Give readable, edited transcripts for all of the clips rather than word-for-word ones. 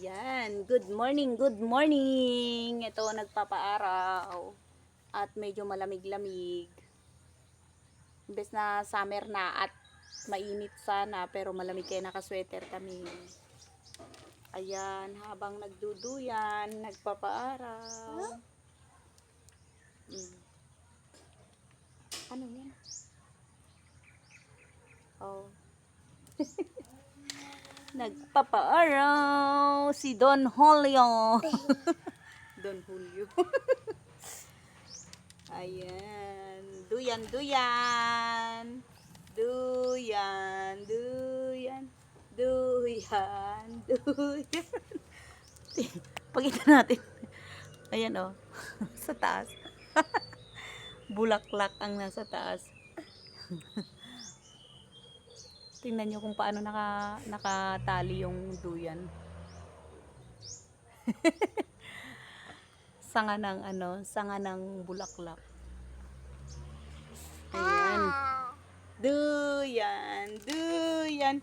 Ayan, good morning, good morning. Ito nagpapaaraw at medyo malamig-lamig. Imbes na summer na at mainit sana pero malamig kaya nakasweater kami. Ayan, habang nagduduyan, nagpapaaraw. Ano yan? Oh. Nagpapaaraw si Don Julio. Don Julio. Ayan. Duyan, duyan. Duyan, duyan. Duyan, duyan. Pakita natin. Ayan oh. Sa taas. Bulaklak ang nasa taas. Tingnan nyo kung paano nakatali yung duyan. Sanga ng sanga ng bulaklak. Ayan. Duyan, duyan,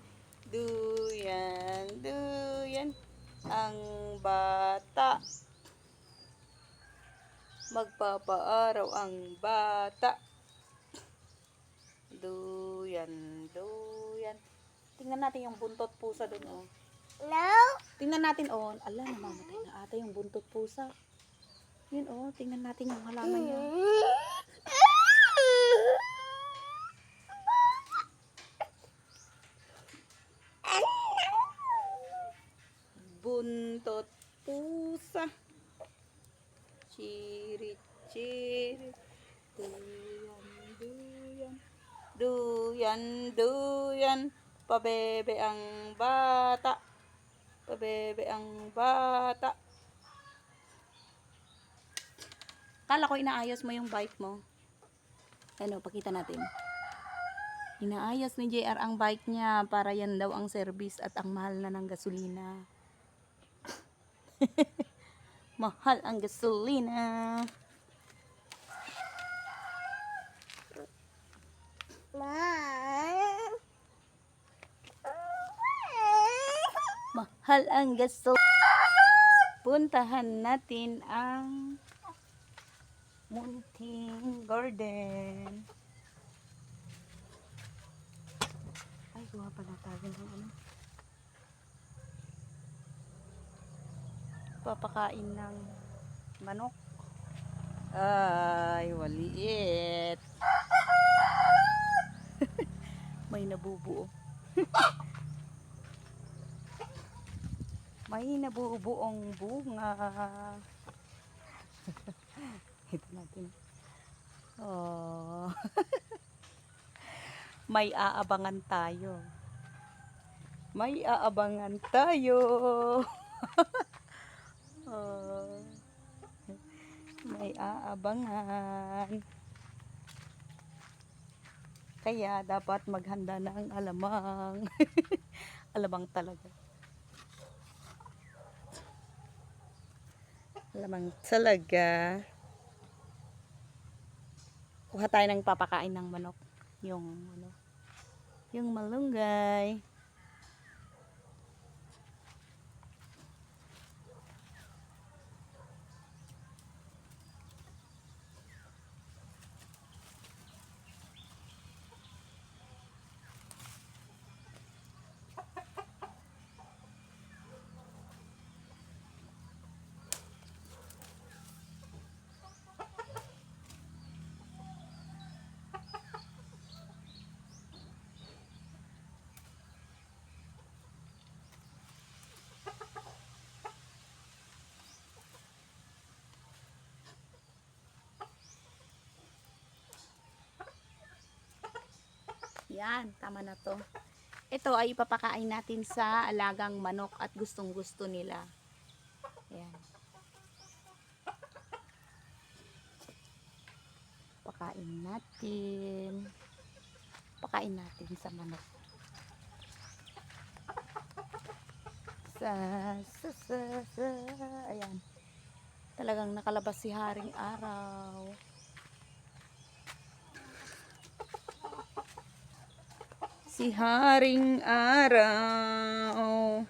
duyan, duyan. Ang bata. Magpapaaraw ang bata. Duyan, duyan. Tingnan natin yung buntot pusa dun, oh. Hello? Tingnan natin, oh. Ala, namamatay na ata yung buntot pusa. Yun, oh. Tingnan natin yung halaman niya. Buntot pusa. Chiri, chiri. Duyan, duyan. Duyan, duyan. Pabebe ang bata. Pabebe ang bata. Kala ko inaayos mo yung bike mo. Ano, pakita natin. Inaayos ni JR ang bike niya para yan daw ang service at ang mahal na ng gasolina. Mahal ang gasolina. Mahal ang gasolina. Puntahan natin ang Munting Garden. Ay, gawa pala tayo ng ano. Papakain ng manok. Ay, waliit. May nabubuo. May nabubuong bunga. Ito natin. Oh. May aabangan tayo. May aabangan tayo. Oh. May aabangan. Kaya dapat maghanda ng alamang. Alamang talaga. Alamang talaga. Kuha tayo ng papakain ng manok. Yung malunggay. Yan, tama na to. Ito ay ipapakain natin sa alagang manok at gustong gusto nila. Yan. Pakain natin. Pakain natin sa manok. Ayan. Talagang nakalabas si Haring Araw. Si Haring Araw.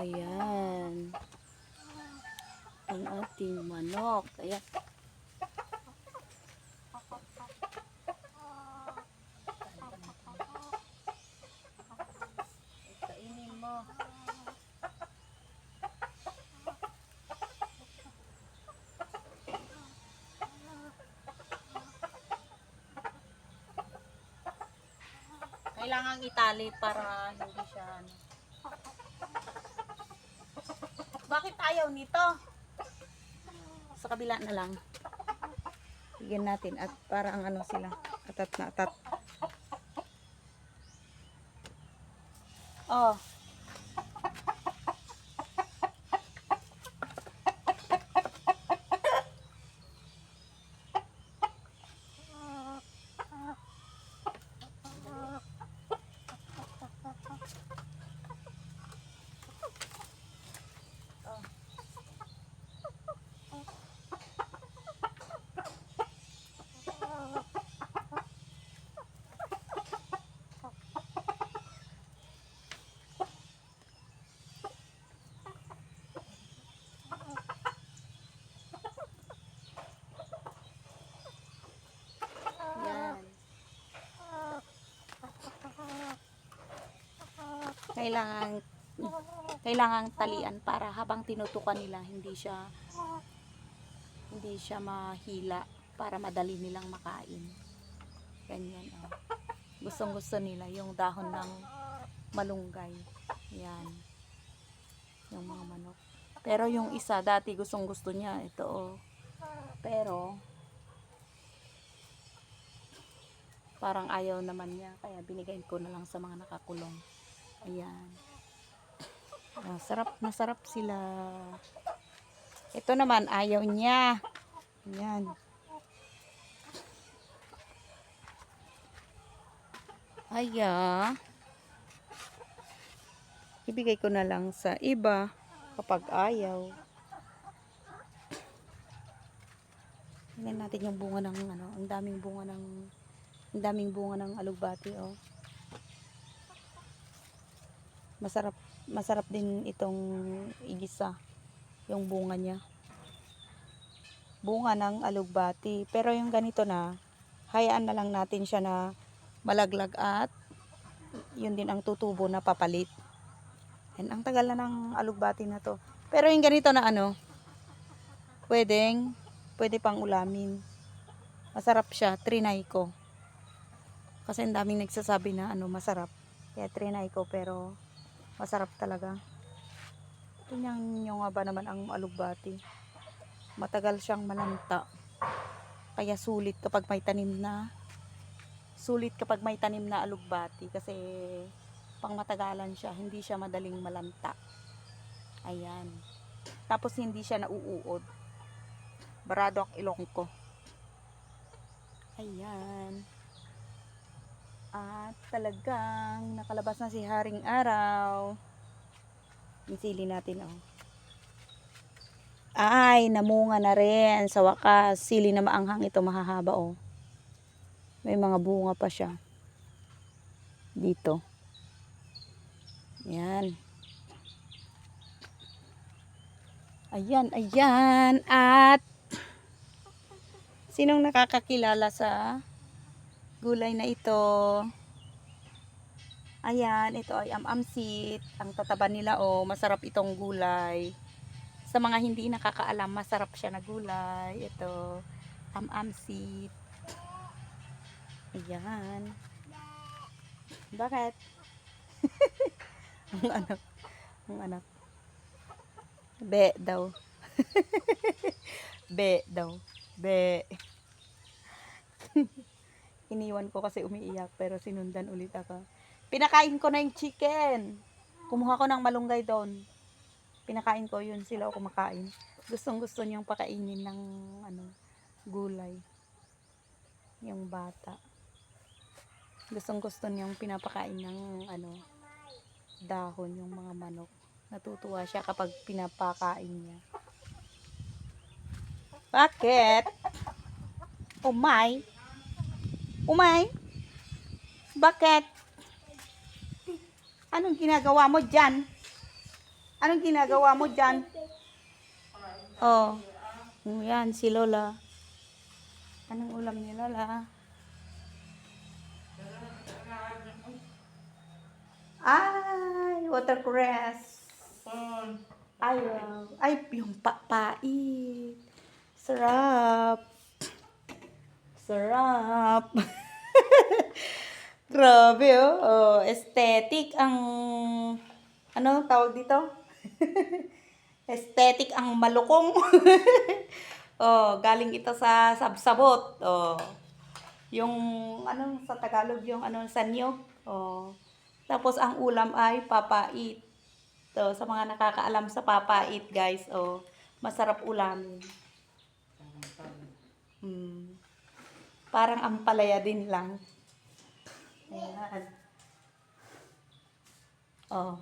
Ayan. Ang ating manok. Ayan. Kainin mo. Kailangang itali para hindi siya ano. Bakit ayaw nito? Sa kabila na lang. Bigyan natin at para ang ano sila. Atat na atat. Oh. Yan. Kailangang talian para habang tinutukan nila hindi siya mahila para madali nilang makain. Ganyan oh. Gustong-gusto nila yung dahon ng malunggay. Yan. Yung mga manok. Pero yung isa dati gustong-gusto niya ito oh. Pero parang ayaw naman niya kaya binigay ko na lang sa mga nakakulong. Ayan. Masarap sila. Ito naman ayaw niya. Ayan. Aya. Ibigay ko na lang sa iba kapag ayaw. Tingnan natin yung bunga ng ano, ang daming bunga ng alugbati oh. Masarap din itong igisa yung bunga niya. Bunga ng alugbati. Pero yung ganito na, hayaan na lang natin siya na malaglag at yun din ang tutubo na papalit. And ang tagal na ng alugbati na to. Pero yung ganito na ano, pwede pang ulamin. Masarap siya, trinay ko. Kasi ang daming nagsasabi na ano masarap. Kaya trinay ko pero masarap talaga. Tingnan nyo nga ba naman ang alugbati. Matagal siyang malanta. Kaya sulit kapag may tanim na alugbati kasi pang matagalan siya, hindi siya madaling malanta. Ayan. Tapos hindi siya nauuod. Barado ang ilong ko. Ayan. At talagang nakalabas na si Haring Araw. Yung sili natin oh. Ay, namunga na rin sa wakas. Sili na maanghang ito, mahahaba oh. May mga bunga pa siya. Dito. Yan. Ayan. At sinong nakakakilala sa gulay na ito? Ayan, ito ay am-amsit. Ang tataba nila oh, masarap itong gulay. Sa mga hindi nakakaalam, masarap siya na gulay. Ito, am-amsit. Ayan. Bakit? ang anak. Be daw. Be daw. Be. Iniwan ko kasi umiiyak pero sinundan ulit ako. Pinakain ko na yung chicken. Kumuha ko ng malunggay doon. Pinakain ko yun, sila o kumakain. Gustong-gusto niyang pakainin ng gulay. Yung bata. Gustong-gusto niyang pinapakain ng dahon yung mga manok. Natutuwa siya kapag pinapakain niya. Bakit? Umay? Bakit? Anong ginagawa mo dyan? Anong ginagawa mo dyan? Oh. Yan, si Lola. Anong ulam ni Lola? Ay, watercress. Ay, wow. Ay, yung papait. Sarap. Sarap. Grabe, oh. Oh, aesthetic ang... Ano tawag dito? Aesthetic ang malukong. Oh, galing ito sa sabsabot. Oh. Yung ano sa Tagalog yung ano sanyog. Oh. Tapos ang ulam ay papait. So, sa mga nakakaalam sa papait, guys, oh, masarap ulamin. Hmm. Parang ampalaya din lang. Ayan. Oh.